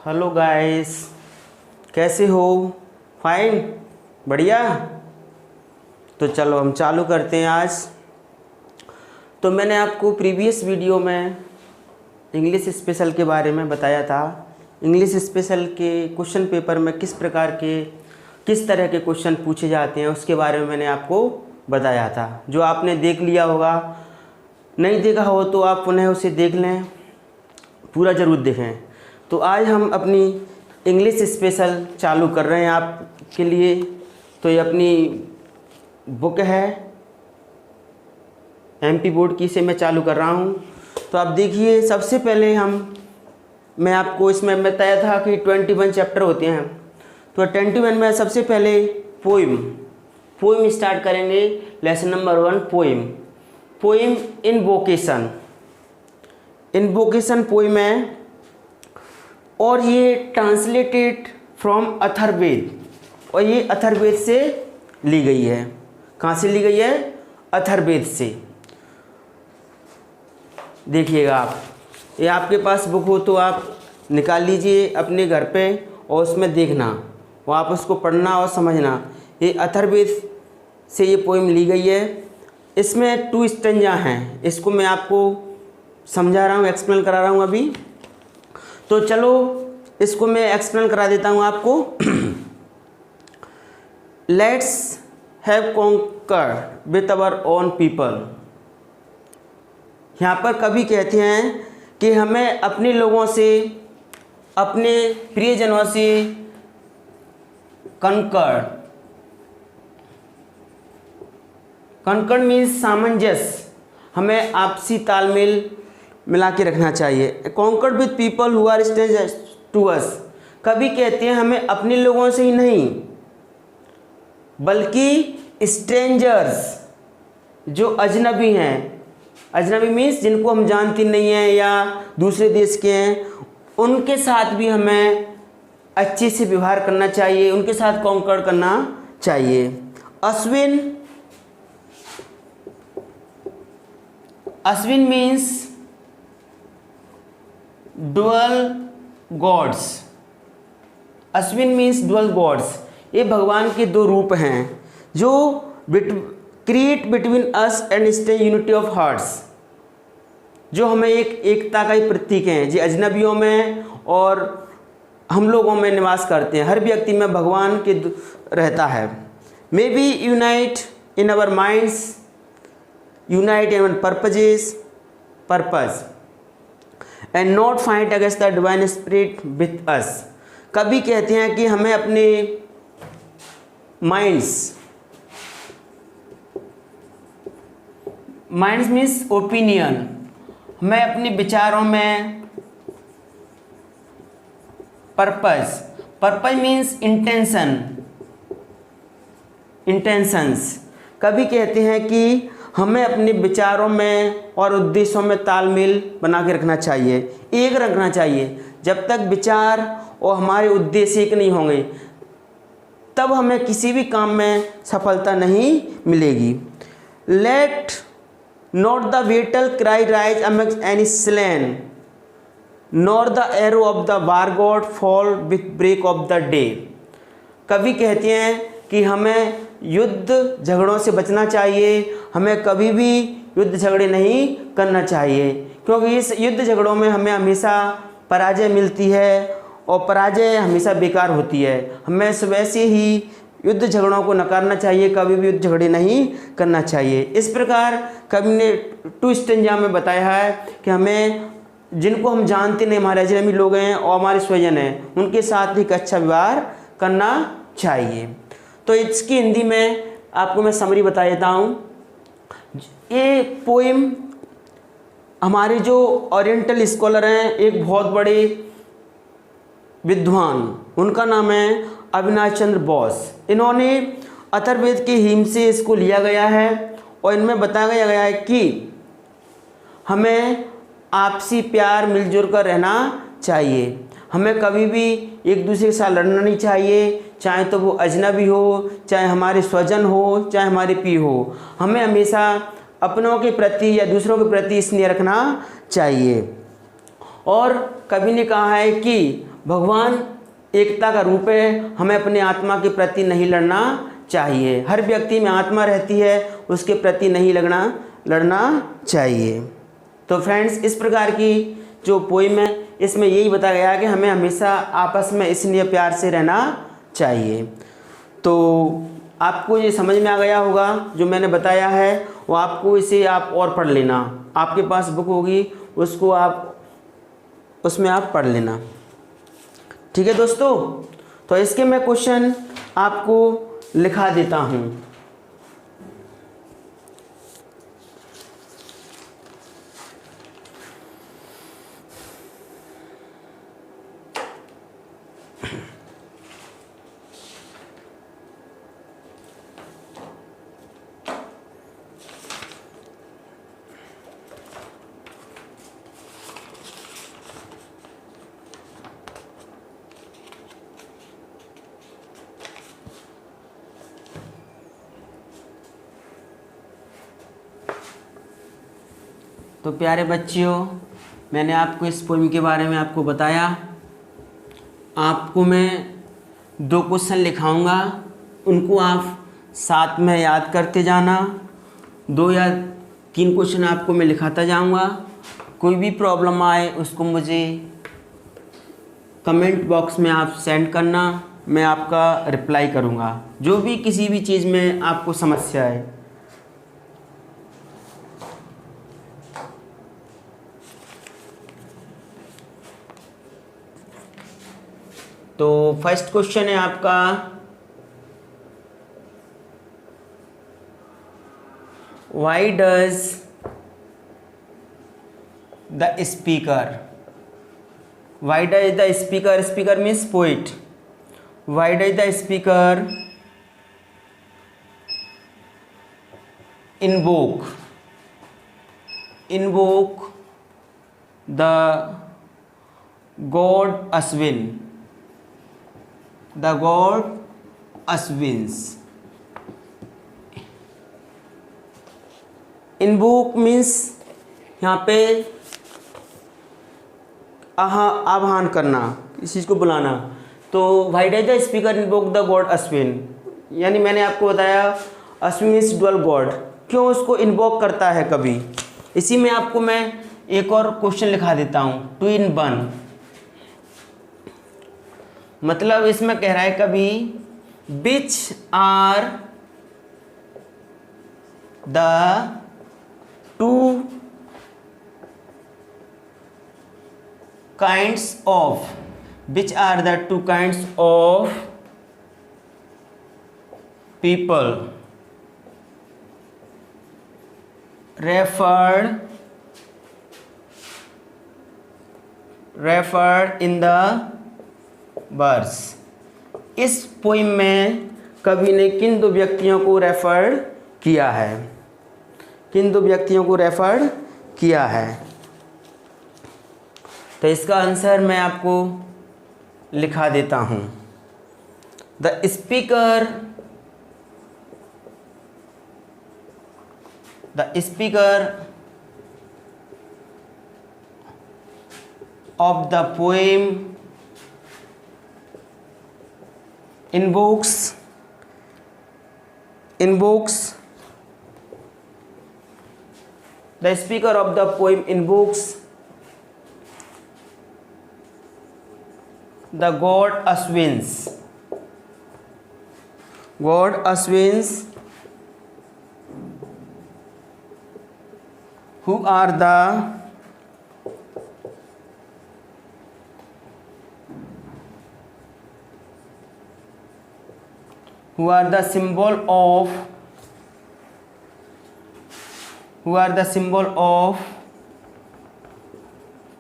Hello guys, कैसे हो? Fine, बढ़िया। तो चलो हम चालू करते हैं आज। तो मैंने आपको प्रीवियस वीडियो में इंग्लिश स्पेशल के बारे में बताया था। इंग्लिश स्पेशल के क्वेश्चन पेपर में किस तरह के क्वेश्चन पूछे जाते हैं उसके बारे में मैंने आपको बताया था। जो आपने देख लिया होगा, नहीं देखा हो तो आप पुनः उसे देख लें, पूरा ज़रूर देखें। तो आज हम अपनी इंग्लिश स्पेशल चालू कर रहे हैं आपके लिए। तो ये अपनी बुक है एमपी बोर्ड की, इसे मैं चालू कर रहा हूँ। तो आप देखिए, सबसे पहले मैं आपको इसमें बताया था कि 21 चैप्टर होते हैं। तो 21 में सबसे पहले पोइम स्टार्ट करेंगे। Lesson number 1 poem invocation poem है, और ये ट्रांसलेटेड फ्रॉम अथर्ववेद, और ये अथर्ववेद से ली गई है। कहाँ से ली गई है? अथर्ववेद से। देखिएगा आप, ये आपके पास बुक हो तो आप निकाल लीजिए अपने घर पे और उसमें देखना, और आप उसको पढ़ना और समझना। ये अथर्ववेद से ये पोइम ली गई है। इसमें 2 स्टेंजा हैं। इसको मैं आपको समझा रहा हूँ, एक्सप्लेन करा रहा हूँ अभी। तो चलो इसको मैं एक्सप्लेन करा देता हूँ आपको। Let's have concord with our own people. यहाँ पर कवि कहते हैं कि हमें अपने लोगों से, अपने प्रियजनों से कंकर्ड मीन्स सामंजस्य, हमें आपसी तालमेल मिला के रखना चाहिए। Concord with people who are strangers to us. कभी कहते हैं हमें अपने लोगों से ही नहीं, बल्कि स्ट्रेंजर्स, जो अजनबी हैं, अजनबी मीन्स जिनको हम जानते नहीं हैं या दूसरे देश के हैं, उनके साथ भी हमें अच्छे से व्यवहार करना चाहिए, उनके साथ कॉन्कर्ड करना चाहिए। Ashwin means dual gods. Ashwin means dual gods. ये भगवान के 2 रूप हैं जो create between us and stay unity of hearts, जो हमें एकता का ही प्रतीक हैं। जो अजनबियों में और हम लोगों में निवास करते हैं। हर व्यक्ति में भगवान के रहता है। May be unite in our minds, unite in purpose and not fight against the divine spirit with us. कभी कहते हैं कि हमें अपने माइंड्स मीन्स ओपिनियन, हमें अपने विचारों में पर्पज मीन्स इंटेंशंस। कभी कहते हैं कि हमें अपने विचारों में और उद्देश्यों में तालमेल बना के रखना चाहिए, एक रखना चाहिए। जब तक विचार और हमारे उद्देश्य एक नहीं होंगे, तब हमें किसी भी काम में सफलता नहीं मिलेगी। Let not the battle cry rise amongst any slain, nor the arrow of the war god fall with break of the day. कवि कहते हैं कि हमें युद्ध झगड़ों से बचना चाहिए, हमें कभी भी युद्ध झगड़े नहीं करना चाहिए, क्योंकि इस युद्ध झगड़ों में हमें हमेशा पराजय मिलती है और पराजय हमेशा बेकार होती है। हमें वैसे ही युद्ध झगड़ों को नकारना चाहिए, कभी भी युद्ध झगड़े नहीं करना चाहिए। इस प्रकार कवि ने 2 स्टेंजा में बताया है कि हमें, जिनको हम जानते नहीं, हमारे अजनबी लोग हैं और हमारे स्वजन हैं, उनके साथ एक अच्छा व्यवहार करना चाहिए। तो इसकी हिंदी में आपको मैं समरी बता देता हूँ। ये पोइम हमारे जो ओरिएंटल स्कॉलर हैं, एक बहुत बड़े विद्वान, उनका नाम है अविनाश चंद्र बोस। इन्होंने अथर्ववेद के हिम से इसको लिया गया है, और इनमें बताया गया है कि हमें आपसी प्यार मिलजुल कर रहना चाहिए। हमें कभी भी एक दूसरे के साथ लड़ना नहीं चाहिए, चाहे तो वो अजनबी हो, चाहे हमारे स्वजन हो, चाहे हमारे पी हो। हमें हमेशा अपनों के प्रति या दूसरों के प्रति स्नेह रखना चाहिए। और कवि ने कहा है कि भगवान एकता का रूप है, हमें अपने आत्मा के प्रति नहीं लड़ना चाहिए। हर व्यक्ति में आत्मा रहती है, उसके प्रति नहीं लड़ना चाहिए। तो फ्रेंड्स, इस प्रकार की जो पोइम है इसमें यही बताया गया है कि हमें हमेशा आपस में स्नेह प्यार से रहना चाहिए। तो आपको ये समझ में आ गया होगा जो मैंने बताया है, वो आपको इसे आप और पढ़ लेना। आपके पास बुक होगी, उसको आप उसमें आप पढ़ लेना। ठीक है दोस्तों, तो इसके मैं क्वेश्चन आपको लिखा देता हूँ। तो प्यारे बच्चियों, मैंने आपको इस पोइम के बारे में आपको बताया। आपको मैं 2 क्वेश्चन लिखाऊंगा, उनको आप साथ में याद करते जाना। 2 या 3 क्वेश्चन आपको मैं लिखाता जाऊंगा। कोई भी प्रॉब्लम आए उसको मुझे कमेंट बॉक्स में आप सेंड करना, मैं आपका रिप्लाई करूंगा। जो भी किसी भी चीज़ में आपको समस्या है। तो फर्स्ट क्वेश्चन है आपका, why does the speaker, why does the speaker, speaker means poet, why does the speaker invoke the god Ashwin, the god Ashwins। Invoke means यहाँ पे आह्वान करना, इस चीज़ को बुलाना। तो why does the speaker invoke the god Ashwin, यानी मैंने आपको बताया अश्विन इज डुअल गॉड, क्यों उसको इन्वोक करता है कभी। इसी में आपको मैं एक और क्वेश्चन लिखा देता हूँ, 2 in 1। मतलब इसमें कह रहा है कभी, which are the 2 kinds of, which are the 2 kinds of people referred in the verse। इस पोइम में कवि ने किन 2 व्यक्तियों को रेफर किया है, किन 2 व्यक्तियों को रेफर किया है। तो इसका आंसर मैं आपको लिखा देता हूँ। The speaker of the poem invokes the speaker of the poem invokes the god Ashwins, who are the symbol of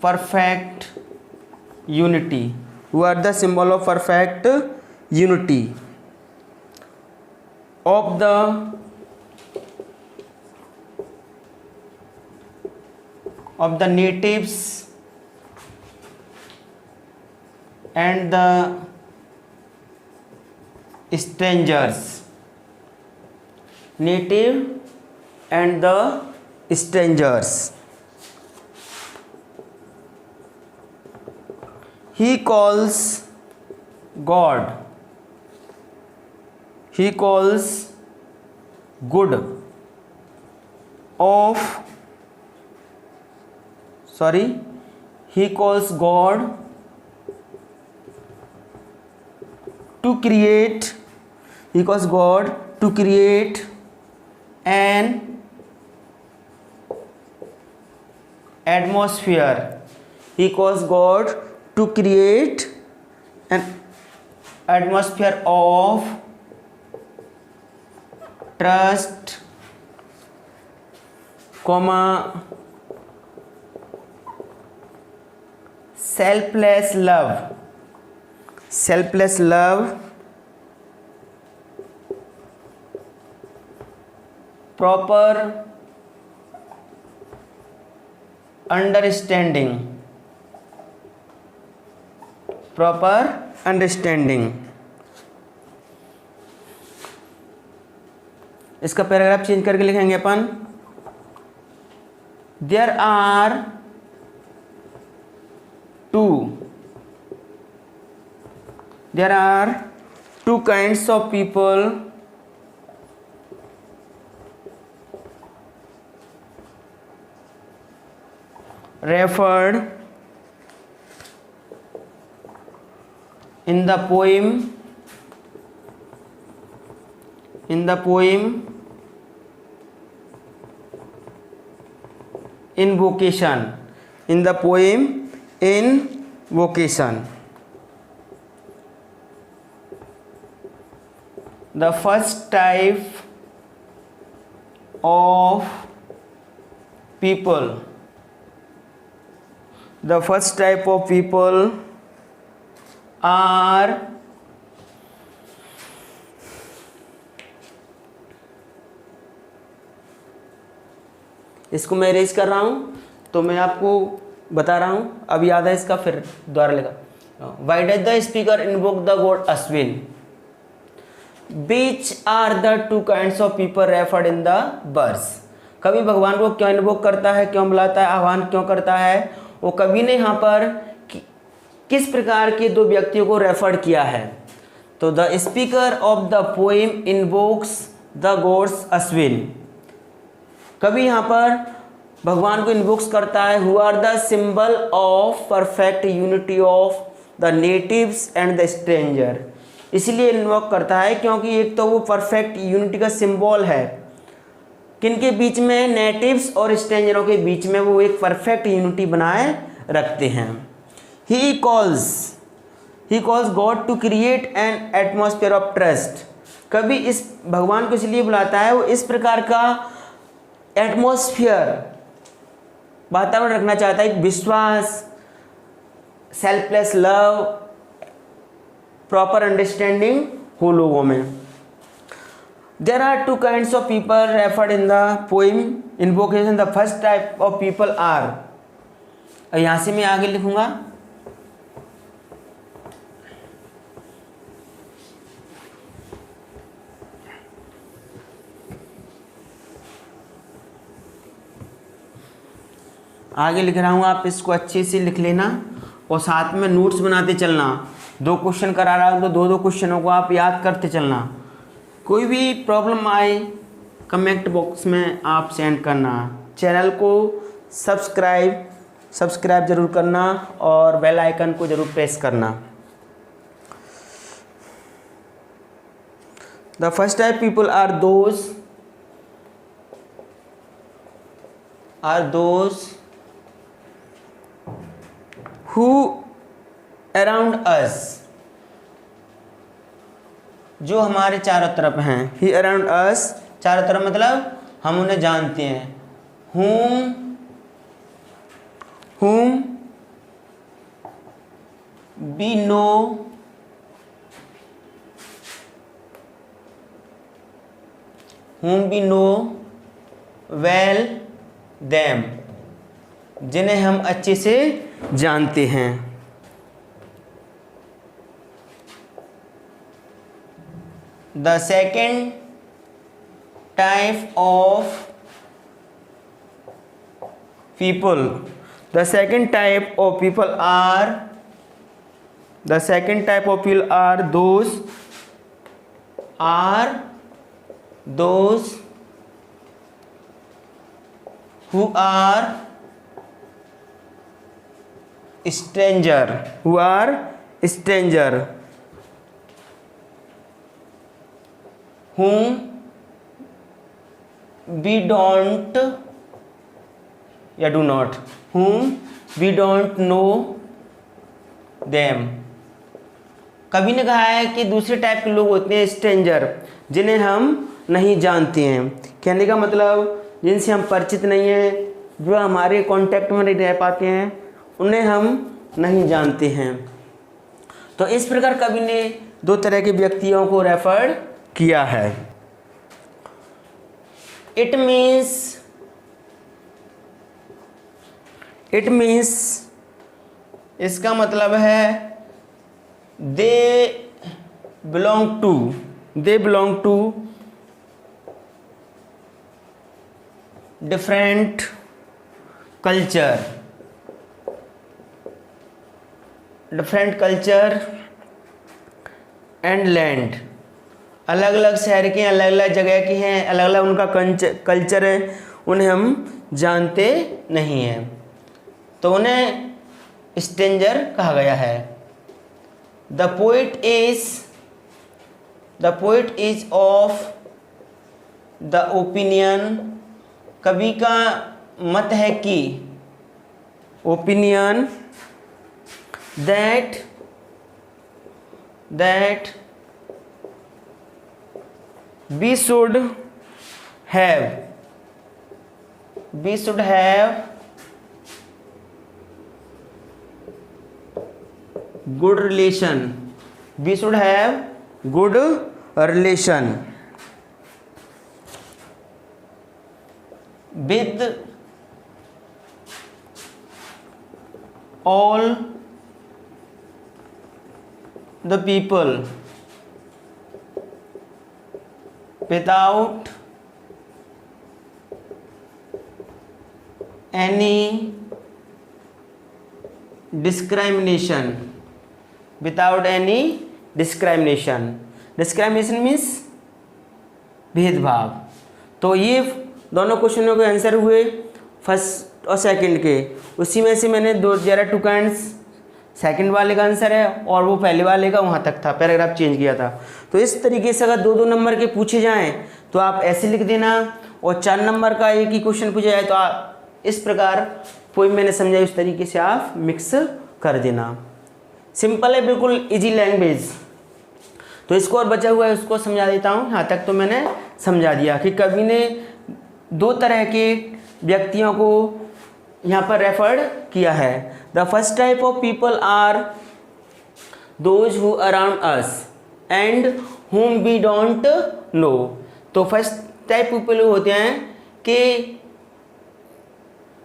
perfect unity, of the natives and the strangers, native and the strangers। he calls God, he calls good of, sorry, he calls God to create, he calls God to create an atmosphere, he calls God to create an atmosphere of trust, comma, selfless love, selfless love, proper understanding, proper understanding। इसका paragraph change करके लिखेंगे अपन, there are two kinds of people referred in the poem invocation, in the poem invocation। The first type of people, the first type of people are इसको मैं raise कर रहा हूं तो मैं आपको बता रहा हूं, अब याद है इसका, फिर दोबारा लेगा। Why does the speaker invoke the god Ashwin, which are the two kinds of people referred in the verse. कवि भगवान को क्यों इन्वोक करता है, क्यों बुलाता है, आह्वान क्यों करता है? वो कवि ने यहाँ पर किस प्रकार के दो व्यक्तियों को रेफर किया है? तो the speaker of the poem invokes the gods Ashwin, कवि यहाँ पर भगवान को इन्वोक्स करता है, who are the symbol of perfect unity of the natives and the stranger. इसलिए इन्वोक करता है क्योंकि एक तो वो परफेक्ट यूनिटी का सिंबल है, किनके बीच में? नेटिव्स और स्ट्रेंजरों के बीच में वो एक परफेक्ट यूनिटी बनाए रखते हैं। He calls god to create an atmosphere of trust, कभी इस भगवान को इसलिए बुलाता है, वो इस प्रकार का एटमॉस्फेयर, वातावरण रखना चाहता है, एक विश्वास, सेल्फलेस लव, प्रॉपर अंडरस्टैंडिंग हो लोगों में। There are two kinds of people referred in the poem invocation. The first type of people are, और यहाँ से मैं आगे लिखूंगा, आगे लिख रहा हूँ, आप इसको अच्छे से लिख लेना और साथ में नोट्स बनाते चलना। 2 क्वेश्चन करा रहा हूँ तो 2 क्वेश्चनों को आप याद करते चलना। कोई भी प्रॉब्लम आए कमेंट बॉक्स में आप सेंड करना। चैनल को सब्सक्राइब जरूर करना और बेल आइकन को जरूर प्रेस करना। The first type people are those who around us, जो हमारे चारों तरफ हैं। ही अराउंड अस, चारों तरफ मतलब हम उन्हें जानते हैं। whom we know well them, जिन्हें हम अच्छे से जानते हैं। The second type of people are the second type of people are those who are stranger whom we don't या do not whom we don't know them। कवि ने कहा है कि दूसरे टाइप के लोग होते हैं स्ट्रेंजर, जिन्हें हम नहीं जानते हैं। कहने का मतलब जिनसे हम परिचित नहीं हैं, जो हमारे कांटेक्ट में नहीं रह पाते हैं, उन्हें हम नहीं जानते हैं। तो इस प्रकार कवि ने दो तरह के व्यक्तियों को रेफर किया है। इट मीन्स इसका मतलब है they belong to different culture and land. अलग अलग शहर के, अलग अलग जगह के हैं, अलग अलग उनका कल्चर है, उन्हें हम जानते नहीं हैं, तो उन्हें स्ट्रेंजर कहा गया है। The poet is of the opinion, कवि का मत है कि opinion that we should have good relation with all the people without any discrimination। Discrimination means भेदभाव। तो ये दोनों क्वेश्चनों के आंसर हुए फर्स्ट और सेकंड के। उसी में से मैंने दो जरा टू काइंड्स सेकंड वाले का आंसर है और वो पहले वाले का वहाँ तक था, पैराग्राफ चेंज किया था। तो इस तरीके से अगर दो नंबर के पूछे जाएं तो आप ऐसे लिख देना, और 4 नंबर का एक ही क्वेश्चन पूछा जाए तो आप इस प्रकार पोइम मैंने समझाई उस तरीके से आप मिक्स कर देना। सिंपल है, बिल्कुल इजी लैंग्वेज। तो इसको और बचा हुआ है उसको समझा देता हूँ। यहाँ तक तो मैंने समझा दिया कि कवि ने 2 तरह के व्यक्तियों को यहाँ पर रेफर्ड किया है। The first type of people are those who around us and whom we don't know। तो फर्स्ट टाइप पीपल होते हैं कि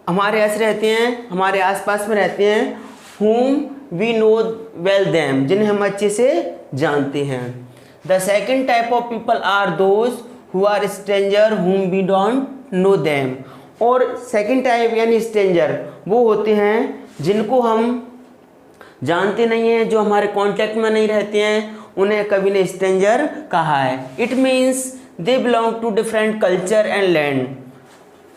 हमारे आस रहते हैं, हमारे आसपास में रहते हैं, whom we know well them, जिन्हें हम अच्छे से जानते हैं। The second type of people are those who are stranger whom we don't know them। और सेकेंड टाइप यानी स्ट्रेंजर वो होते हैं जिनको हम जानते नहीं हैं, जो हमारे कांटेक्ट में नहीं रहते हैं, उन्हें कवि ने स्ट्रेंजर कहा है। It means they belong to different culture and land.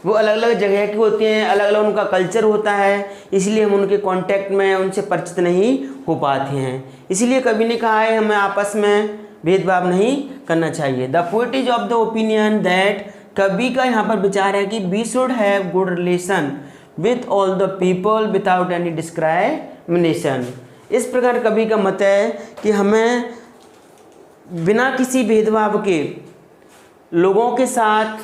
वो अलग अलग जगह के होते हैं, अलग अलग उनका कल्चर होता है, इसलिए हम उनके कांटेक्ट में उनसे परिचित नहीं हो पाते हैं। इसलिए कवि ने कहा है हमें आपस में भेदभाव नहीं करना चाहिए। The poet is of the opinion that, कवि का यहाँ पर विचार है कि we should have good relation with all the people without any discrimination. इस प्रकार कवि का मत है कि हमें बिना किसी भेदभाव के लोगों के साथ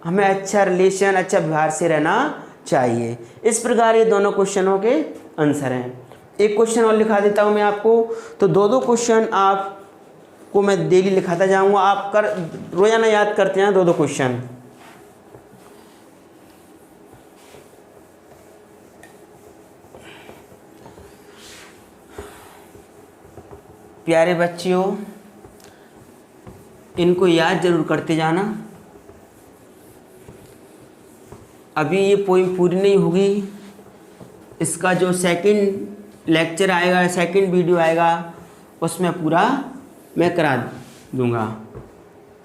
हमें अच्छा रिलेशन, अच्छा व्यवहार से रहना चाहिए। इस प्रकार ये दोनों क्वेश्चनों के आंसर हैं। एक क्वेश्चन और लिखा देता हूँ मैं आपको। तो 2 क्वेश्चन आपको मैं डेली लिखाता जाऊँगा, आप रोजाना याद करते हैं 2 क्वेश्चन। प्यारे बच्चियों, इनको याद जरूर करते जाना। अभी ये पोइम पूरी नहीं होगी, इसका जो सेकंड लेक्चर आएगा, सेकंड वीडियो आएगा, उसमें पूरा मैं करा दूंगा।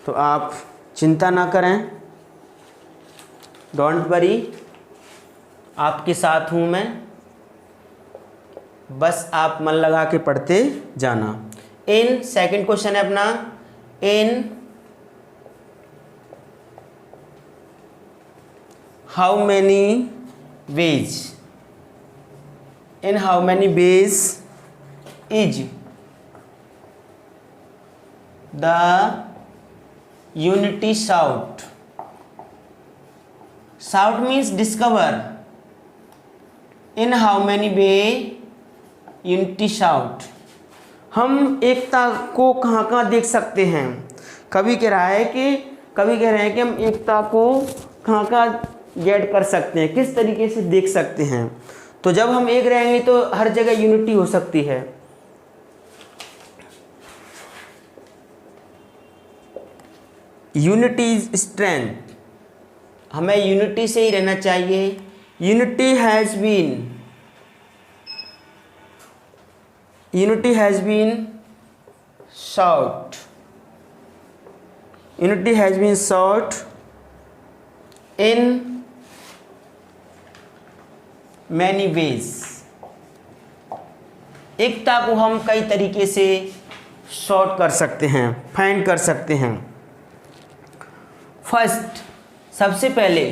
तो आप चिंता ना करें, डोंट वरी, आपके साथ हूँ मैं, बस आप मन लगा के पढ़ते जाना। इन सेकंड क्वेश्चन है अपना, in how many ways, in how many ways is the unity shout. Shout means discover, in how many way unity shout. हम एकता को कहाँ कहाँ देख सकते हैं? कभी कह रहे हैं कि हम एकता को कहाँ कहाँ गेट कर सकते हैं, किस तरीके से देख सकते हैं? तो जब हम एक रहेंगे तो हर जगह यूनिटी हो सकती है। यूनिटी इज स्ट्रेंथ, हमें यूनिटी से ही रहना चाहिए। Unity has been sought, unity has been sought in many ways। एकता को हम कई तरीके से सॉर्ट कर सकते हैं, फाइंड कर सकते हैं। फर्स्ट, सबसे पहले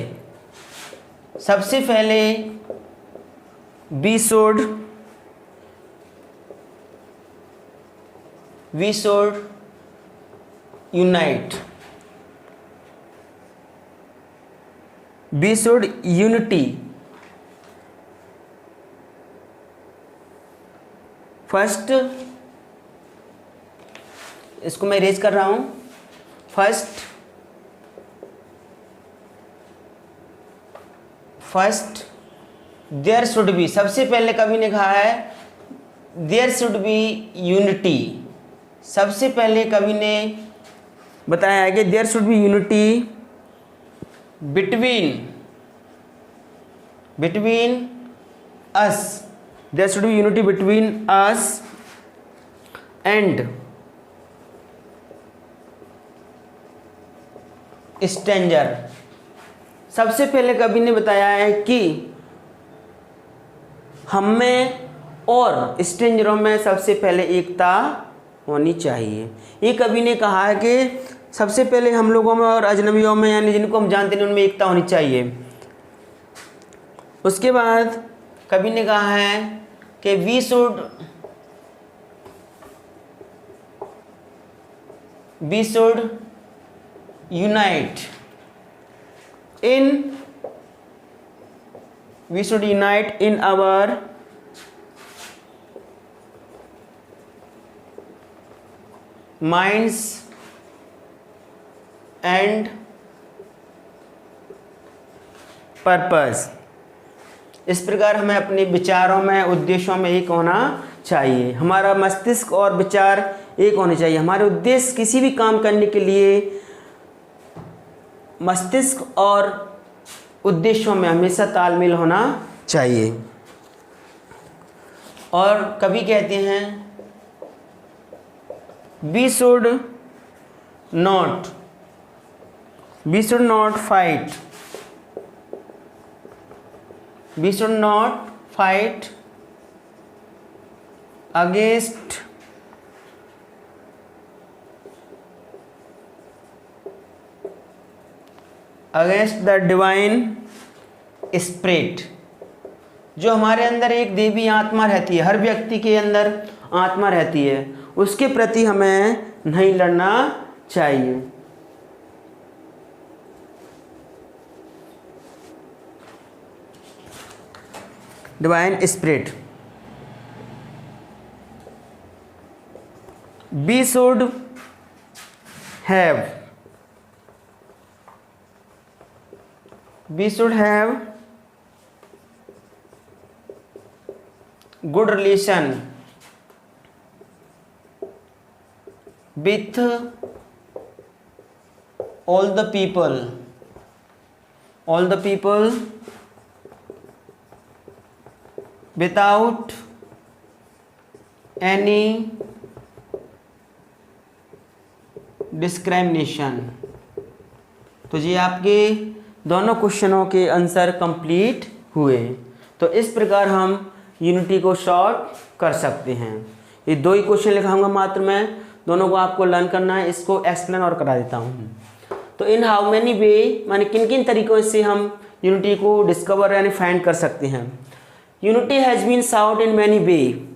we should unite, we should unity। First, इसको मैं रेज कर रहा हूं। फर्स्ट देयर शुड बी, सबसे पहले कवि ने कहा है देयर शुड बी यूनिटी। सबसे पहले कवि ने बताया है कि there should be unity between us, there should be unity between us and stranger. सबसे पहले कवि ने बताया है कि हम में और स्ट्रेंजरों में सबसे पहले एकता होनी चाहिए। ये कवि ने कहा है कि सबसे पहले हम लोगों में और अजनबियों में, यानी जिनको हम जानते हैं उनमें एकता होनी चाहिए। उसके बाद कवि ने कहा है कि we should unite in our minds and purpose. इस प्रकार हमें अपने विचारों में, उद्देश्यों में एक होना चाहिए। हमारा मस्तिष्क और विचार एक होने चाहिए। हमारे उद्देश्य, किसी भी काम करने के लिए मस्तिष्क और उद्देश्यों में हमेशा तालमेल होना चाहिए। और कभी कहते हैं we should not fight, we should not fight against the divine spirit। जो हमारे अंदर एक देवी आत्मा रहती है, हर व्यक्ति के अंदर आत्मा रहती है, उसके प्रति हमें नहीं लड़ना चाहिए। Divine spirit, we should have good relation with all the people without any discrimination. तो ये आपके दोनों क्वेश्चनों के आंसर कंप्लीट हुए। तो इस प्रकार हम यूनिटी को शॉर्ट कर सकते हैं। ये 2 ही क्वेश्चन लिखाऊंगा मात्र मैं, दोनों को आपको लर्न करना है। इसको एक्सप्लेन और करा देता हूँ। तो इन हाउ मैनी वे, माने किन किन तरीकों से हम यूनिटी को डिस्कवर यानी फाइंड कर सकते हैं। Unity has been sought in many way.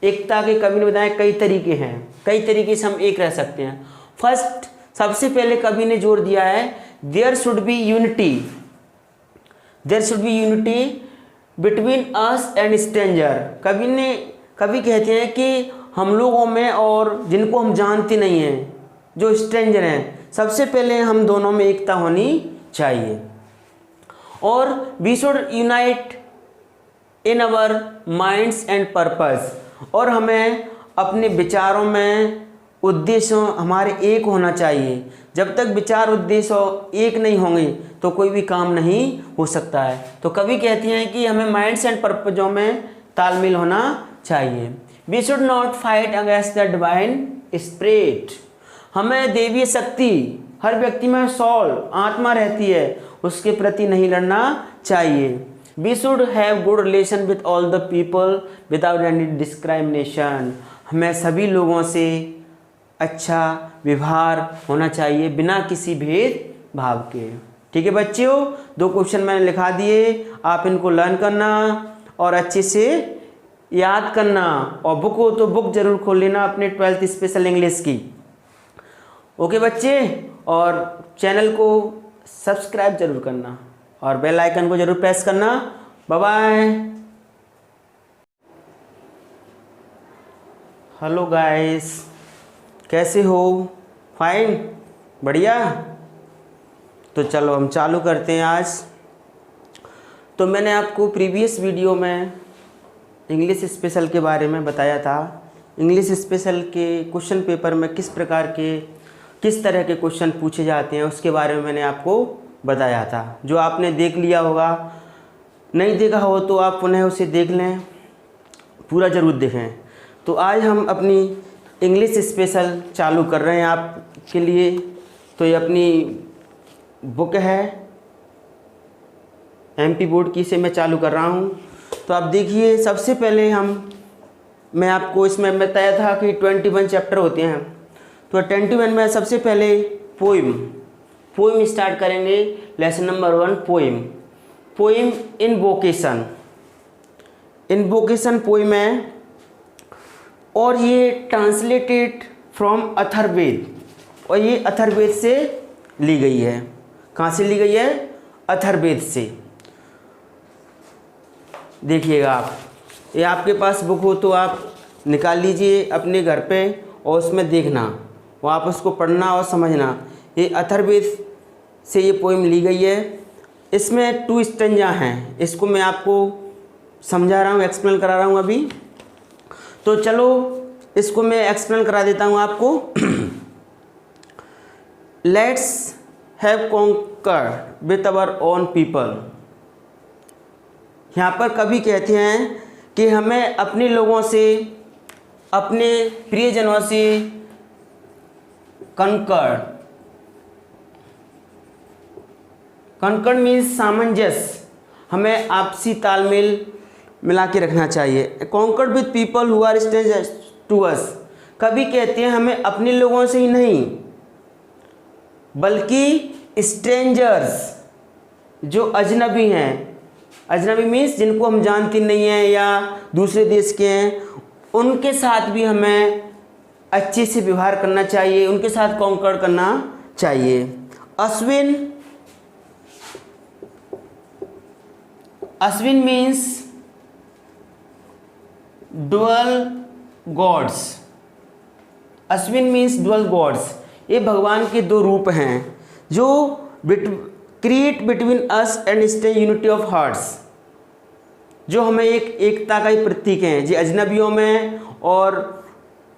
एकता के कवि ने बताया कई तरीके हैं, कई तरीके से हम एक रह सकते हैं। फर्स्ट, सबसे पहले कवि ने जोर दिया है there should be unity, there should be unity between us and stranger. कवि कहते हैं कि हम लोगों में और जिनको हम जानते नहीं हैं, जो स्ट्रेंजर हैं, सबसे पहले हम दोनों में एकता होनी चाहिए। और we should unite in our minds and purpose. और हमें अपने विचारों में, उद्देश्यों हमारे एक होना चाहिए। जब तक विचार उद्देश्य एक नहीं होंगे तो कोई भी काम नहीं हो सकता है। तो कवि कहते हैं कि हमें माइंड्स एंड पर्पजों में तालमेल होना चाहिए। We should not fight against the divine spirit. हमें देवीय शक्ति, हर व्यक्ति में सोल, आत्मा रहती है, उसके प्रति नहीं लड़ना चाहिए। We should have good relation with all the people without any discrimination. हमें सभी लोगों से अच्छा व्यवहार होना चाहिए बिना किसी भेदभाव के। ठीक है बच्चों, 2 क्वेश्चन मैंने लिखा दिए, आप इनको लर्न करना और अच्छे से याद करना। और बुक हो तो बुक जरूर खोल लेना अपने 12th स्पेशल इंग्लिश की। ओके बच्चे, और चैनल को सब्सक्राइब जरूर करना और बेल आइकन को जरूर प्रेस करना। Bye bye. हेलो गाइस, कैसे हो? फाइन, बढ़िया। तो चलो हम चालू करते हैं आज। तो मैंने आपको प्रीवियस वीडियो में इंग्लिश स्पेशल के बारे में बताया था। इंग्लिश स्पेशल के क्वेश्चन पेपर में किस तरह के क्वेश्चन पूछे जाते हैं उसके बारे में मैंने आपको बताया था। जो आपने देख लिया होगा, नहीं देखा हो तो आप पुनः उसे देख लें, पूरा ज़रूर देखें। तो आज हम अपनी इंग्लिश स्पेशल चालू कर रहे हैं आपके लिए। तो ये अपनी बुक है MP बोर्ड की, से मैं चालू कर रहा हूँ। तो आप देखिए, सबसे पहले मैं आपको इसमें बताया था कि 21 चैप्टर होते हैं। तो 21 में सबसे पहले पोइम स्टार्ट करेंगे। Lesson number 1 poem invocation poem है। और ये ट्रांसलेटेड फ्रॉम अथर्ववेद, और ये अथर्ववेद से ली गई है। कहाँ से ली गई है? अथर्ववेद से। देखिएगा आप, ये आपके पास बुक हो तो आप निकाल लीजिए अपने घर पे और उसमें देखना, वो आप उसको पढ़ना और समझना। ये अथर्ववेद से ये पोइम ली गई है। इसमें 2 स्टेंजा हैं, इसको मैं आपको समझा रहा हूँ, एक्सप्लेन करा रहा हूँ अभी। तो चलो इसको मैं एक्सप्लेन करा देता हूँ आपको। Let's have concord with our own people. यहाँ पर कवि कहते हैं कि हमें अपने लोगों से, अपने प्रियजनों से कंकर्ड मीन्स सामंजस्य, हमें आपसी तालमेल मिला के रखना चाहिए। Concord with people who are strangers to us. कभी कहते हैं हमें अपने लोगों से ही नहीं बल्कि स्ट्रेंजर्स, जो अजनबी हैं, अजनबी मीन्स जिनको हम जानते नहीं हैं या दूसरे देश के हैं, उनके साथ भी हमें अच्छे से व्यवहार करना चाहिए, उनके साथ कॉन्कर्ड करना चाहिए। Ashwin means dual gods. Ashwin means dual gods. ये भगवान के 2 रूप हैं जो create between us and stay unity of hearts, जो हमें एकता का ही प्रतीक हैं। जी अजनबियों में और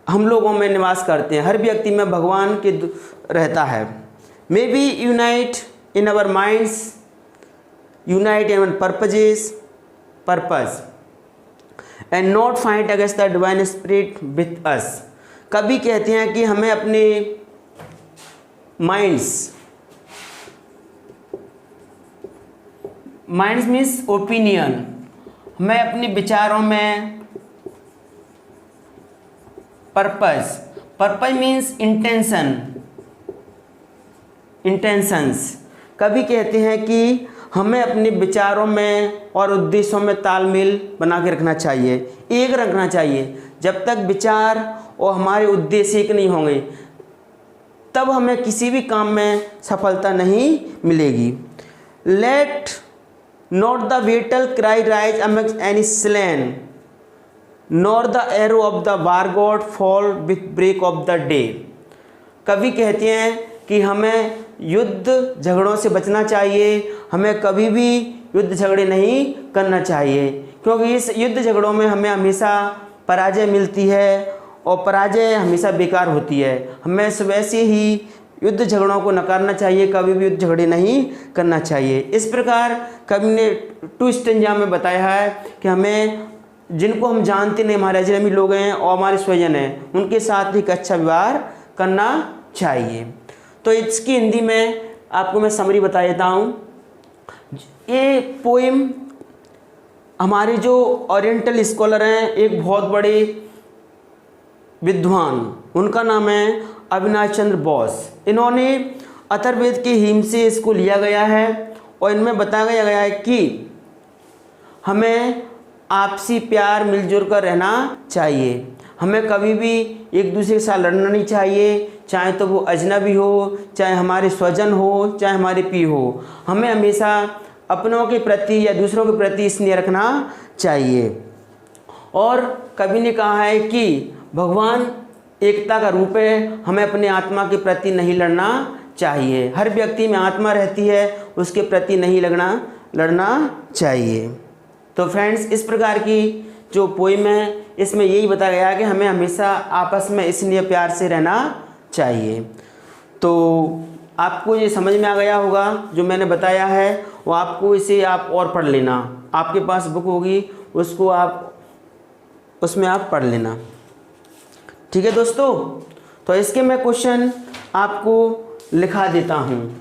हम लोगों में निवास करते हैं। हर व्यक्ति में भगवान के रहता है। May be unite in our minds, unite in purpose and not fight against the divine spirit with us. कभी कहते हैं कि हमें अपने माइंड्स मीन्स ओपिनियन, हमें अपने विचारों में पर्पस मीन्स इंटेंशंस। कभी कहते हैं कि हमें अपने विचारों में और उद्देश्यों में तालमेल बना के रखना चाहिए, एक रखना चाहिए। जब तक विचार और हमारे उद्देश्य एक नहीं होंगे तब हमें किसी भी काम में सफलता नहीं मिलेगी। Let not the battle cry rise amongst any slain, nor the arrow of the war god fall with break of the day. कभी कहते हैं कि हमें युद्ध झगड़ों से बचना चाहिए, हमें कभी भी युद्ध झगड़े नहीं करना चाहिए, क्योंकि इस युद्ध झगड़ों में हमें हमेशा पराजय मिलती है और पराजय हमेशा बेकार होती है। हमें वैसे ही युद्ध झगड़ों को नकारना चाहिए, कभी भी युद्ध झगड़े नहीं करना चाहिए। इस प्रकार कवि ने 2 स्टेंजा में बताया है कि हमें जिनको हम जानते नहीं, हमारे अजनबी लोग हैं और हमारे स्वजन हैं, उनके साथ एक अच्छा व्यवहार करना चाहिए। तो इसकी हिंदी में आपको मैं समरी बता देता हूँ। ये पोएम हमारे जो ओरिएंटल स्कॉलर हैं, एक बहुत बड़े विद्वान, उनका नाम है अविनाश चंद्र बोस। इन्होंने अथर्ववेद के हिम से इसको लिया गया है और इनमें बताया गया है कि हमें आपसी प्यार मिलजुल कर रहना चाहिए, हमें कभी भी एक दूसरे के साथ लड़ना नहीं चाहिए, चाहे तो वो अजनबी हो, चाहे हमारे स्वजन हो, चाहे हमारे पी हो। हमें हमेशा अपनों के प्रति या दूसरों के प्रति स्नेह रखना चाहिए। और कवि ने कहा है कि भगवान एकता का रूप है, हमें अपने आत्मा के प्रति नहीं लड़ना चाहिए। हर व्यक्ति में आत्मा रहती है, उसके प्रति नहीं लड़ना चाहिए। तो फ्रेंड्स, इस प्रकार की जो पोइम है इसमें यही बताया गया है कि हमें हमेशा आपस में स्नेह प्यार से रहना चाहिए। तो आपको ये समझ में आ गया होगा जो मैंने बताया है, वो आपको इसे आप और पढ़ लेना। आपके पास बुक होगी, उसको आप उसमें आप पढ़ लेना। ठीक है दोस्तों, तो इसके मैं क्वेश्चन आपको लिखा देता हूँ।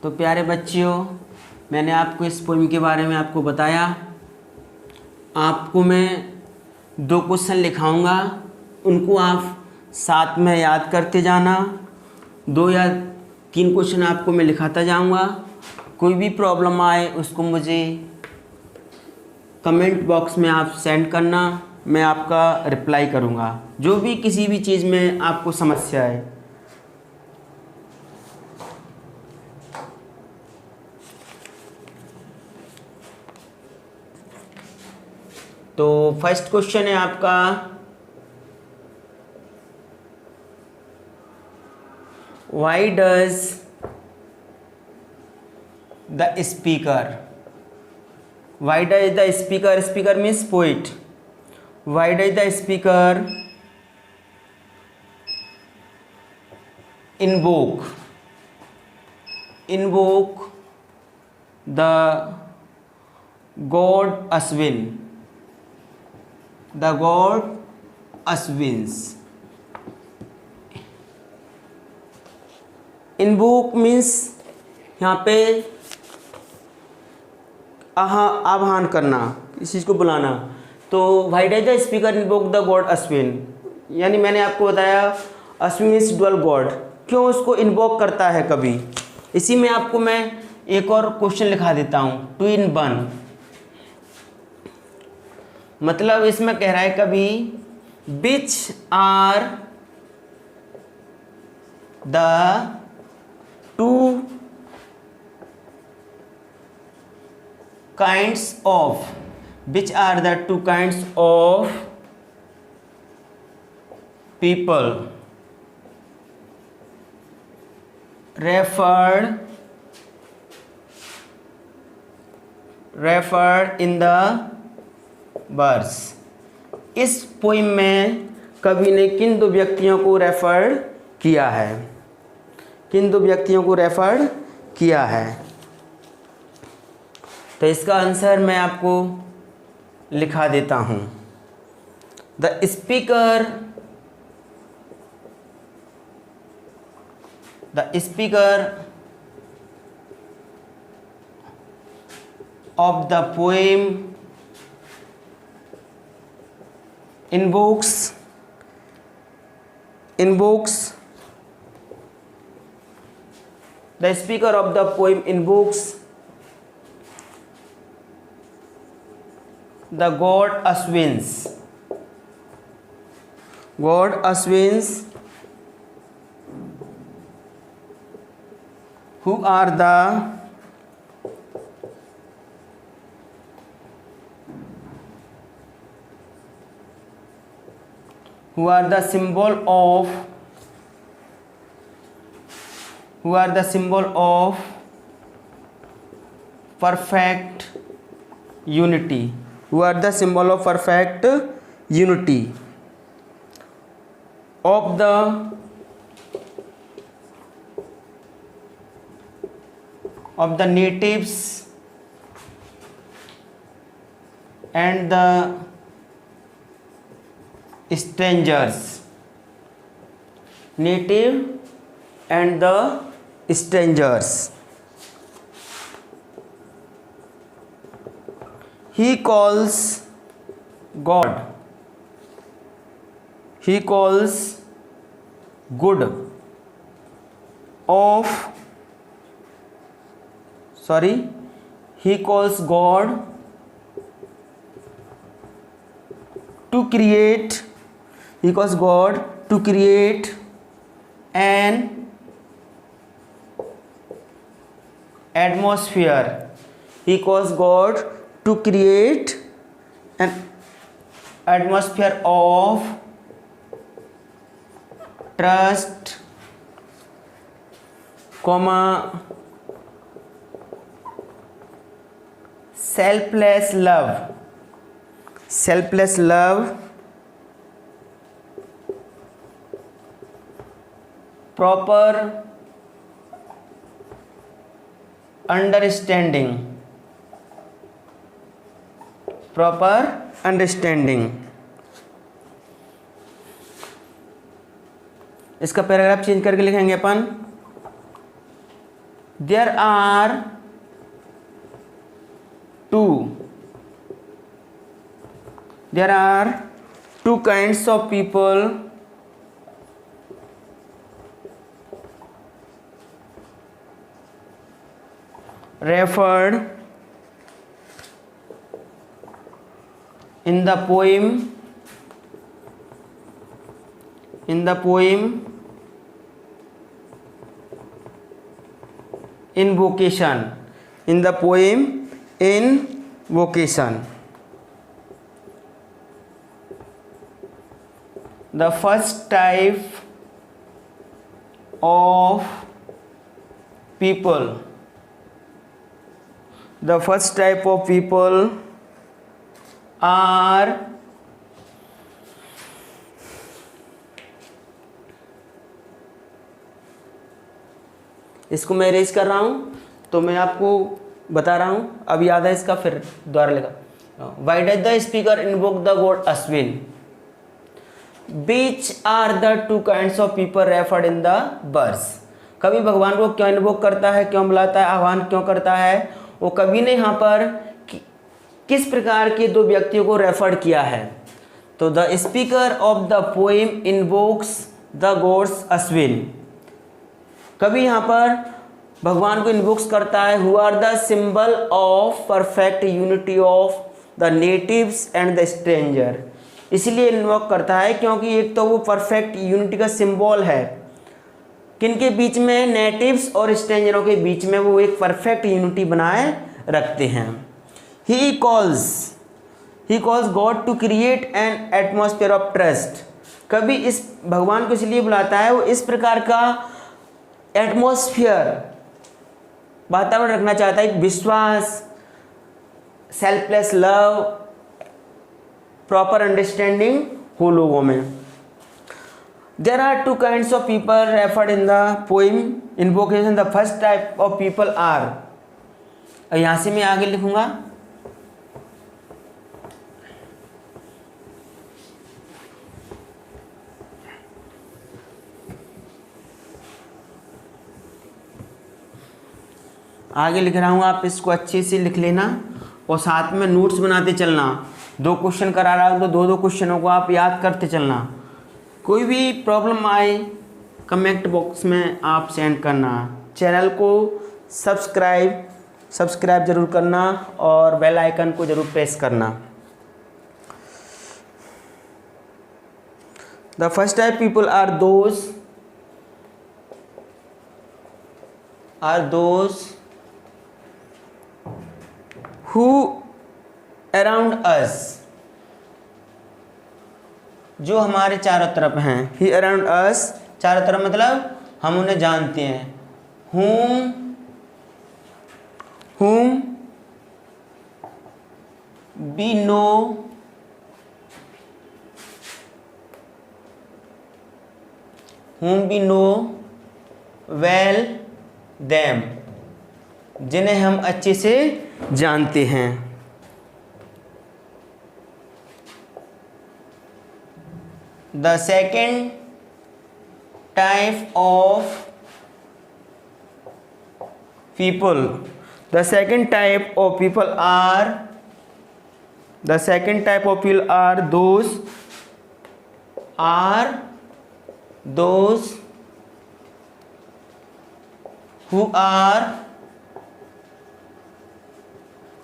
तो प्यारे बच्चियों, मैंने आपको इस पोएम के बारे में आपको बताया। आपको मैं 2 क्वेश्चन लिखाऊंगा, उनको आप साथ में याद करते जाना। 2 या 3 क्वेश्चन आपको मैं लिखाता जाऊंगा। कोई भी प्रॉब्लम आए उसको मुझे कमेंट बॉक्स में आप सेंड करना, मैं आपका रिप्लाई करूंगा। जो भी किसी भी चीज़ में आपको समस्या है। तो फर्स्ट क्वेश्चन है आपका, why does the speaker, why does the speaker, speaker means poet, why does the speaker invoke the god Ashwin, the God Ashwin's. Invoke means यहाँ पे आह्वान करना, इस चीज़ को बुलाना। तो why does the speaker invoke the god Ashwin, यानी मैंने आपको बताया अश्विन मीन्स डुअल गॉड, क्यों उसको इन्वोक करता है कभी। इसी में आपको मैं एक और क्वेश्चन लिखा देता हूँ, 2 in 1। मतलब इसमें कह रहा है कभी, which are the 2 kinds of, which are the two kinds of people referred in the verse। इस पोइम में कवि ने किन दो व्यक्तियों को रेफर किया है, किन दो व्यक्तियों को रेफर किया है? तो इसका आंसर मैं आपको लिखा देता हूँ। The speaker of the poem invokes the speaker of the poem invokes the god Ashwins, who are the symbol of perfect unity, of the natives and the strangers, native and the strangers। He calls good of he calls God to create an atmosphere. He calls God to create an atmosphere of trust, selfless love, proper understanding। इसका paragraph change करके लिखेंगे अपन। There are two kinds of people referred in the poem invocation। The first type of people are इसको मैं raise कर रहा हूँ तो मैं आपको बता रहा हूँ, अब याद है इसका, फिर दोबारा लेगा। Why does the speaker invoke the god Ashwin? Which are the two kinds of people referred in the verse? कवि भगवान को क्यों इन्वोक करता है, क्यों बुलाता है, आह्वान क्यों करता है? वो कवि ने यहाँ पर किस प्रकार के दो व्यक्तियों को रेफर किया है? तो the speaker of the poem invokes the gods Ashwin. कवि यहाँ पर भगवान को इन्वोक्स करता है, who are the symbol of perfect unity of the natives and the stranger. इसलिए इन्वोक करता है क्योंकि एक तो वो परफेक्ट यूनिटी का सिंबल है, किनके बीच में, नेटिव्स और स्ट्रेंजरों के बीच में वो एक परफेक्ट यूनिटी बनाए रखते हैं। He calls god to create an atmosphere of trust. कभी इस भगवान को इसलिए बुलाता है, वो इस प्रकार का एटमॉस्फेयर, वातावरण रखना चाहता है, एक विश्वास, सेल्फलेस लव, प्रॉपर अंडरस्टैंडिंग हो लोगों में। There are two kinds of people referred in the poem invocation. The first type of people are, और यहाँ से मैं आगे लिखूंगा, आगे लिख रहा हूँ, आप इसको अच्छे से लिख लेना और साथ में नोट्स बनाते चलना। 2 क्वेश्चन करा रहा हूँ तो 2 क्वेश्चनों को आप याद करते चलना। कोई भी प्रॉब्लम आए कमेंट बॉक्स में आप सेंड करना। चैनल को सब्सक्राइब जरूर करना और बेल आइकन को जरूर प्रेस करना। The first type people are those who around us, जो हमारे चारों तरफ हैं। ही अराउंड अस, चारों तरफ मतलब हम उन्हें जानते हैं। whom we know well them, जिन्हें हम अच्छे से जानते हैं। The second type of people those who are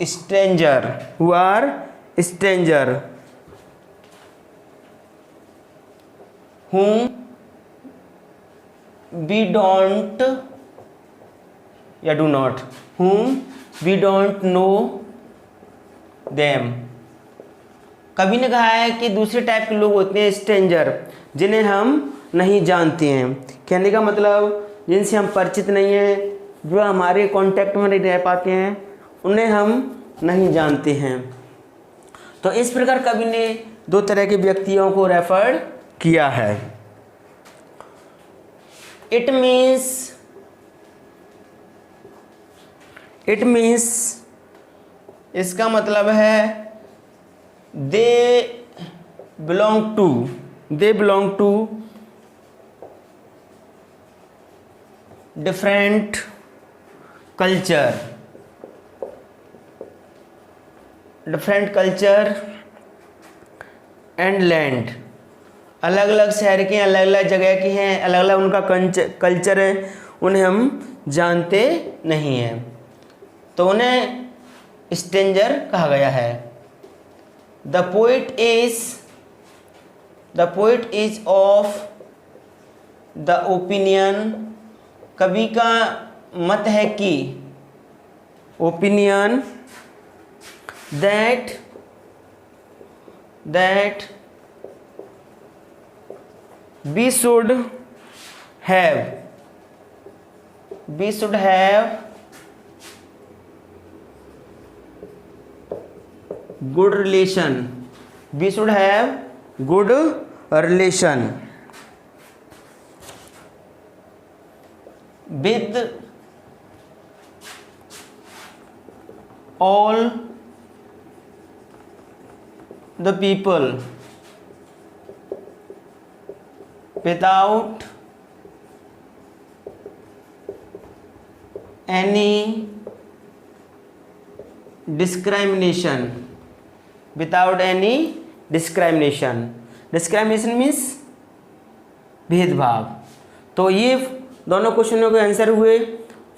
stranger, whom we don't know them। कभी ने कहा है कि दूसरे टाइप के लोग होते हैं स्ट्रेंजर, जिन्हें हम नहीं जानते हैं। कहने का मतलब जिनसे हम परिचित नहीं हैं, जो हमारे कांटेक्ट में नहीं रह पाते हैं, उन्हें हम नहीं जानते हैं। तो इस प्रकार कवि ने 2 तरह के व्यक्तियों को रेफर किया है। इट मीन्स इसका मतलब है they belong to different culture and land. अलग अलग शहर के, अलग अलग जगह के हैं, अलग अलग उनका कल्चर है, उन्हें हम जानते नहीं हैं, तो उन्हें स्ट्रेंजर कहा गया है। The poet is of the opinion, कवि का मत है कि opinion that we should have good relation with all the people without any discrimination। Discrimination means भेदभाव। तो ये दोनों क्वेश्चनों के आंसर हुए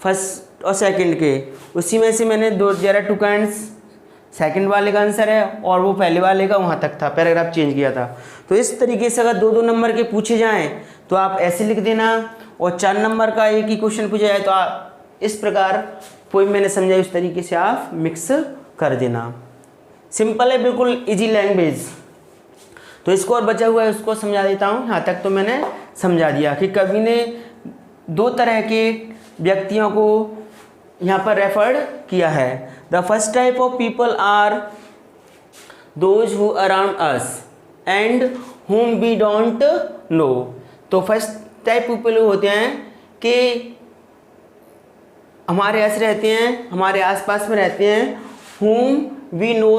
फर्स्ट और सेकंड के। उसी में से मैंने 2 काइंड्स सेकंड वाले का आंसर है और वो पहले वाले का वहाँ तक था, पैराग्राफ चेंज किया था। तो इस तरीके से अगर 2-2 नंबर के पूछे जाएं तो आप ऐसे लिख देना, और 4 नंबर का एक ही क्वेश्चन पूछा जाए तो आप इस प्रकार पोइम मैंने समझाई उस तरीके से आप मिक्स कर देना। सिंपल है, बिल्कुल इजी लैंग्वेज। तो इसको और बचा हुआ है उसको समझा देता हूँ। यहाँ तक तो मैंने समझा दिया कि कवि ने दो तरह के व्यक्तियों को यहाँ पर रेफर्ड किया है। The first type of people are those who around us and whom we don't know। तो फर्स्ट टाइप पीपल होते हैं कि हमारे आस रहते हैं, हमारे आसपास में रहते हैं, whom we know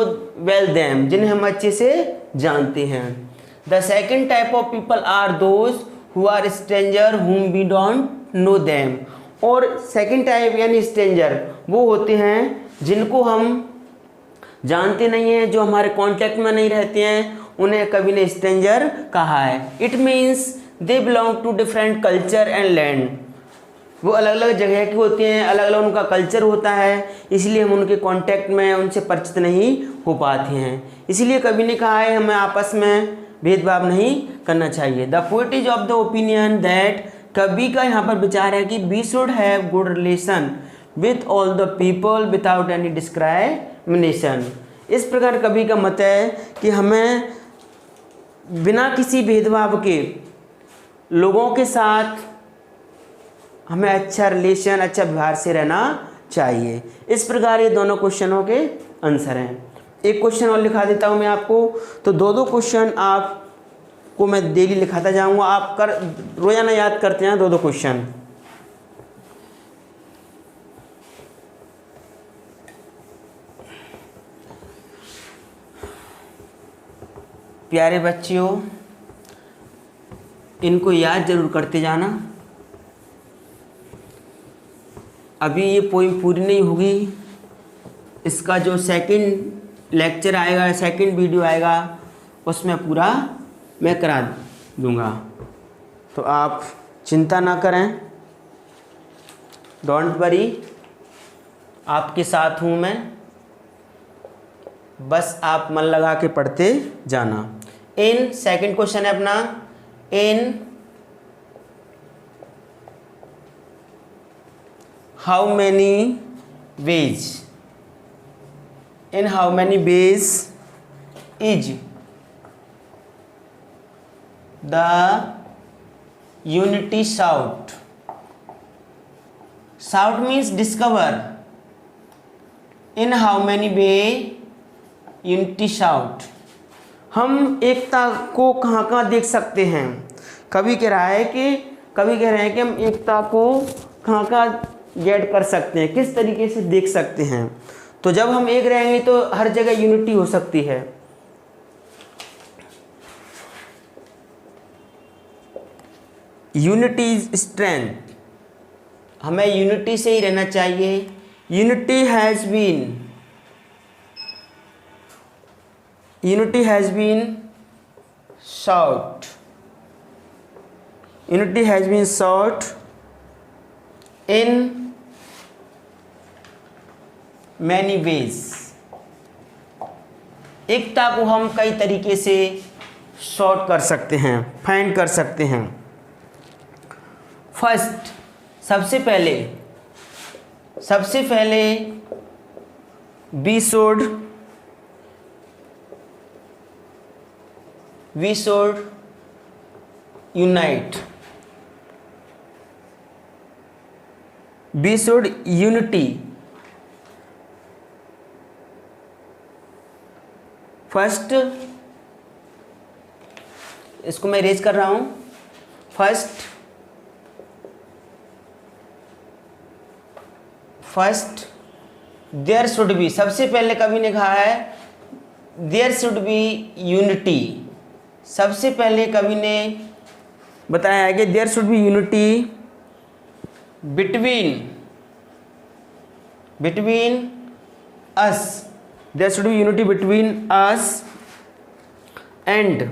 well them, जिन्हें हम अच्छे से जानते हैं। The second type of people are those who are stranger whom we don't know them। और सेकेंड टाइप यानी स्ट्रेंजर वो होते हैं जिनको हम जानते नहीं हैं, जो हमारे कांटेक्ट में नहीं रहते हैं, उन्हें कवि ने स्ट्रेंजर कहा है। It means they belong to different culture and land. वो अलग अलग जगह के होते हैं, अलग अलग उनका कल्चर होता है, इसलिए हम उनके कांटेक्ट में उनसे परिचित नहीं हो पाते हैं। इसलिए कवि ने कहा है हमें आपस में भेदभाव नहीं करना चाहिए। The poet is of the opinion that, कवि का यहाँ पर विचार है कि we should have good relation with all the people without any discrimination. इस प्रकार कवि का मत है कि हमें बिना किसी भेदभाव के लोगों के साथ हमें अच्छा रिलेशन, अच्छा व्यवहार से रहना चाहिए। इस प्रकार ये दोनों क्वेश्चनों के आंसर हैं। एक क्वेश्चन और लिखा देता हूँ मैं आपको। तो दो क्वेश्चन आपको मैं डेली लिखाता जाऊँगा, आप रोजाना याद करते हैं दो क्वेश्चन। प्यारे बच्चियों, इनको याद जरूर करते जाना। अभी ये पोइम पूरी नहीं होगी, इसका जो सेकंड लेक्चर आएगा, सेकंड वीडियो आएगा, उसमें पूरा मैं करा दूंगा। तो आप चिंता ना करें, डोंट वरी, आपके साथ हूँ मैं, बस आप मन लगा के पढ़ते जाना। इन सेकंड क्वेश्चन है अपना, in how many ways, in how many ways is the unity shout. Shout means discover, in how many way unity shout. हम एकता को कहाँ कहाँ देख सकते हैं? कवि कह रहे हैं कि हम एकता को कहाँ कहाँ गेट कर सकते हैं, किस तरीके से देख सकते हैं। तो जब हम एक रहेंगे तो हर जगह यूनिटी हो सकती है। यूनिटी इज स्ट्रेंथ, हमें यूनिटी से ही रहना चाहिए। Unity has been sought, unity has been sought in many ways। एकता को हम कई तरीके से सॉर्ट कर सकते हैं, फाइंड कर सकते हैं। फर्स्ट, सबसे पहले we should unite, we should unity। First, इसको मैं रेज कर रहा हूं। फर्स्ट देयर शुड बी, सबसे पहले कवि ने कहा है देयर शुड बी यूनिटी। सबसे पहले कवि ने बताया है कि there should be unity between us, there should be unity between us and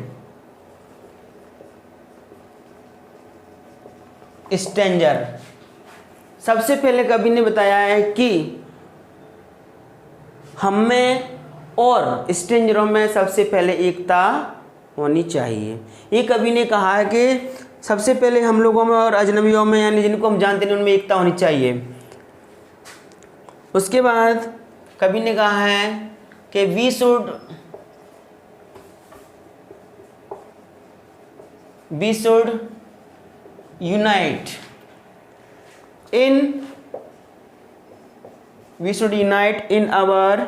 stranger. सबसे पहले कवि ने बताया है कि हम में और स्ट्रेंजरों में सबसे पहले एकता होनी चाहिए। ये कवि ने कहा है कि सबसे पहले हम लोगों में और अजनबियों में, यानी जिनको हम जानते नहीं, उनमें एकता होनी चाहिए। उसके बाद कवि ने कहा है कि we should unite in our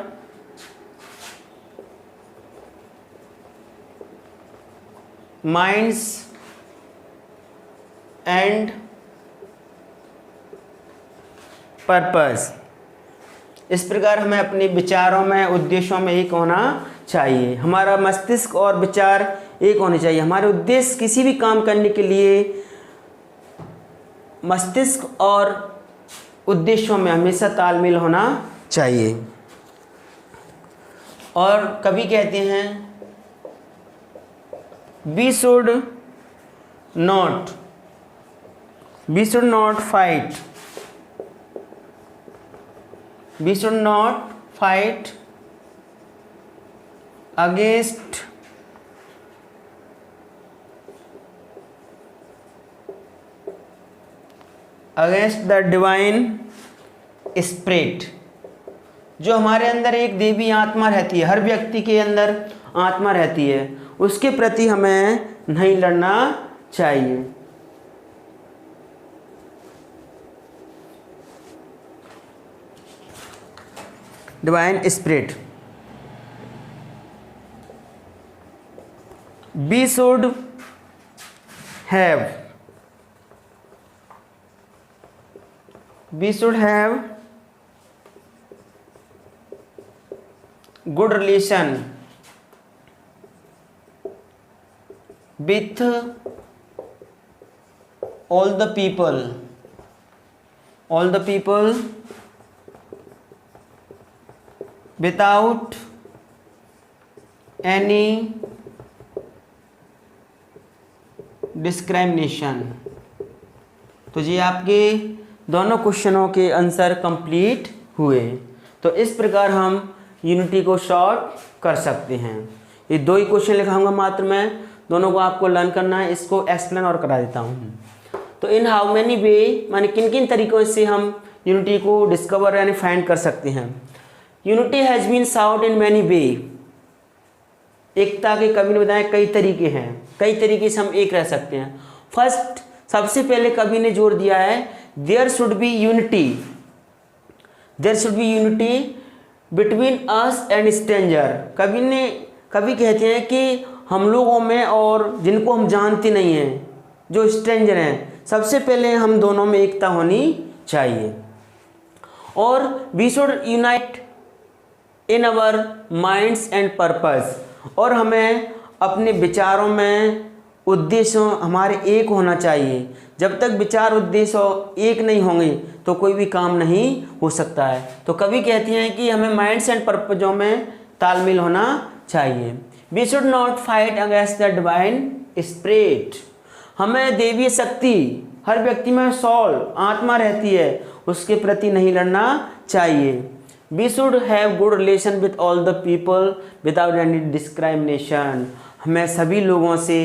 minds and purpose. इस प्रकार हमें अपने विचारों में, उद्देश्यों में एक होना चाहिए। हमारा मस्तिष्क और विचार एक होने चाहिए। हमारे उद्देश्य किसी भी काम करने के लिए मस्तिष्क और उद्देश्यों में हमेशा तालमेल होना चाहिए। और कवि कहते हैं we should not fight against the divine spirit। जो हमारे अंदर एक देवी आत्मा रहती है, हर व्यक्ति के अंदर आत्मा रहती है, उसके प्रति हमें नहीं लड़ना चाहिए। Divine spirit. We should have good relation with all the people without any discrimination. तो जी आपके दोनों क्वेश्चनों के आंसर कंप्लीट हुए। तो इस प्रकार हम यूनिटी को शॉर्ट कर सकते हैं। ये 2 ही क्वेश्चन लिखाऊंगा मात्र मैं, दोनों को आपको लर्न करना है। इसको एक्सप्लेन और करा देता हूँ। तो इन हाउ मैनी वे, माने किन किन तरीक़ों से हम यूनिटी को डिस्कवर यानी फाइंड कर सकते हैं। Unity has been sought in many way. एकता के कवि ने बताया कई तरीके हैं, कई तरीके से हम एक रह सकते हैं। फर्स्ट, सबसे पहले कवि ने जोर दिया है there should be unity between us and stranger. कवि कहते हैं कि हम लोगों में और जिनको हम जानते नहीं हैं, जो स्ट्रेंजर हैं, सबसे पहले हम दोनों में एकता होनी चाहिए। और we should unite in our minds and purpose. और हमें अपने विचारों में, उद्देश्यों हमारे एक होना चाहिए। जब तक विचार उद्देश्य एक नहीं होंगे तो कोई भी काम नहीं हो सकता है। तो कवि कहती हैं कि हमें माइंड्स एंड पर्पजों में तालमेल होना चाहिए। We should not fight against the divine spirit. हमें देवीय शक्ति, हर व्यक्ति में सोल, आत्मा रहती है, उसके प्रति नहीं लड़ना चाहिए। We should have good relation with all the people without any discrimination। हमें सभी लोगों से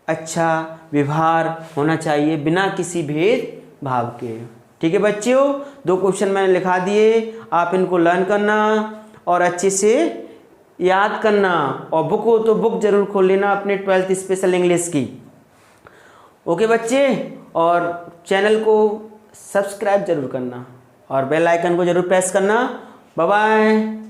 अच्छा व्यवहार होना चाहिए बिना किसी भेदभाव के। ठीक है बच्चों, 2 क्वेश्चन मैंने लिखा दिए, आप इनको लर्न करना और अच्छे से याद करना। और बुक हो तो बुक जरूर खोल लेना अपने 12th स्पेशल इंग्लिश की। ओके बच्चे, और चैनल को सब्सक्राइब जरूर करना और बेल आइकन को जरूर प्रेस करना। Bye bye.